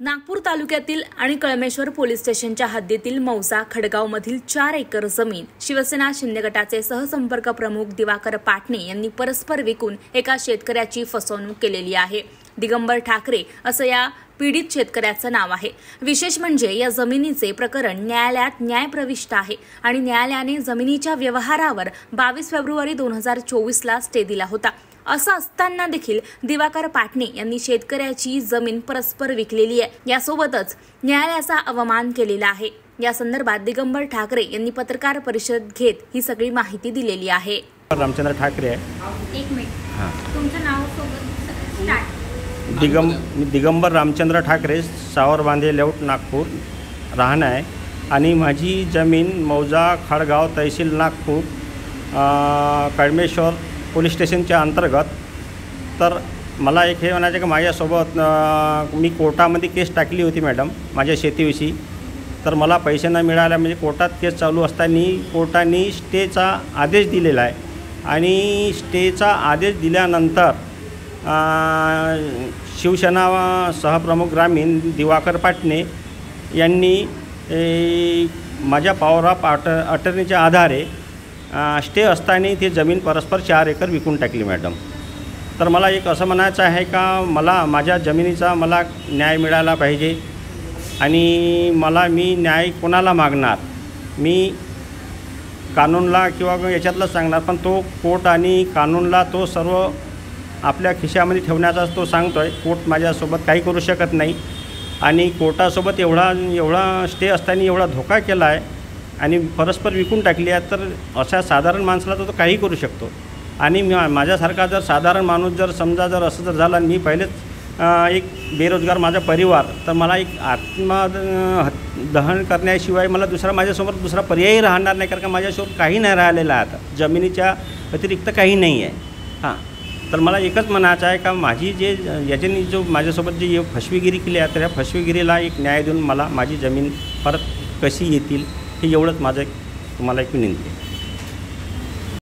नागपूर तालुक्यातील आणि कळमेश्वर पोलीस स्टेशनच्या हद्दीतील मौसा खडगावमधील 4 एकर जमीन शिवसेना शिंदे गटाचे सहसंपर्क प्रमुख दिवाकर पाटणे यांनी परस्पर विकून एका शेतकऱ्याची फसवणूक केलेली आहे। दिगंबर ठाकरे असं या पीडित शेतकऱ्याचं नाव आहे। विशेष म्हणजे या जमिनीचे प्रकरण न्यायालयात न्यायप्रविष्ट आहे आणि न्यायालयाने जमिनीच्या व्यवहारावर 22 फेब्रुवारी 2024 ला स्टे दिला होता। असं असताना देखील दिवाकर पाटणे यांनी शेतकऱ्याची जमीन परस्पर विकलेली आहे। यासोबतच न्यायालयाचा अवमान केलेला आहे। या संदर्भात दिगंबर ठाकरे यांनी पत्रकार परिषद घेत ही सगळी माहिती दिलेली आहे। रामचंद्र ठाकरे आहे। एक मिनिट, तुमचं नाव सोबत स्टार्ट। दिगंबर रामचंद्र ठाकरे, सावर बांधे लेआउट नागपूर राहणं आहे आणि माझी जमीन मौजा खडगाव तहसील नागपूर कळमेश्वर पोलीस स्टेशनच्या अंतर्गत। तर मला एक हे म्हणायचं की माझ्यासोबत मी कोर्टामध्ये केस टाकली होती मॅडम माझ्या शेतीविषयी। तर मला पैसे न मिळाले म्हणजे कोर्टात केस चालू असताना कोर्टाने स्टेचा आदेश दिलेला आहे आणि स्टेचा आदेश दिल्यानंतर शिवसेना सहप्रमुख ग्रामीण दिवाकर पाटणे यांनी माझ्या पॉवर ऑफ अटर्नीच्या आधारे स्टे असताना ती जमीन परस्पर 4 एकर विकून टाकली मॅडम। तर मला एक असं म्हणायचं आहे का मला माझ्या जमिनीचा मला न्याय मिळाला पाहिजे आणि मी न्याय कोणाला मागणार? मी कानूनला किंवा याच्यातलं सांगणार, पण तो कोर्ट आणि कानूनला तो सर्व आपल्या खिशामध्ये ठेवण्याचाच तो सांगतो आहे। कोर्ट माझ्यासोबत काही करू शकत नाही आणि कोर्टासोबत एवढा स्टे असताना एवढा धोका केला आहे आणि परस्पर विकून टाकली आहे। तर अशा साधारण माणसाला तो काही करू शकतो आणि माझ्यासारखा जर साधारण माणूस जर समजा जर असं जर झालं, मी पहिलेच एक बेरोजगार माझा परिवार, तर मला एक आत्मदहन करण्याशिवाय मला माझ्यासमोर दुसरा पर्यायही राहणार नाही, कारण का माझ्यासमोर काही नाही राहिलेलं आहे आता, जमिनीच्या व्यतिरिक्त काही नाही आहे। हां, तर मला एकच म्हणायचं आहे का माझी याच्यानी जो माझ्यासोबत जी फसवेगिरी केली आहे तर या फसवेगिरीला एक न्याय देऊन मला माझी जमीन परत कशी येतील हे एवढंच माझं तुम्हाला एक विनंती आहे।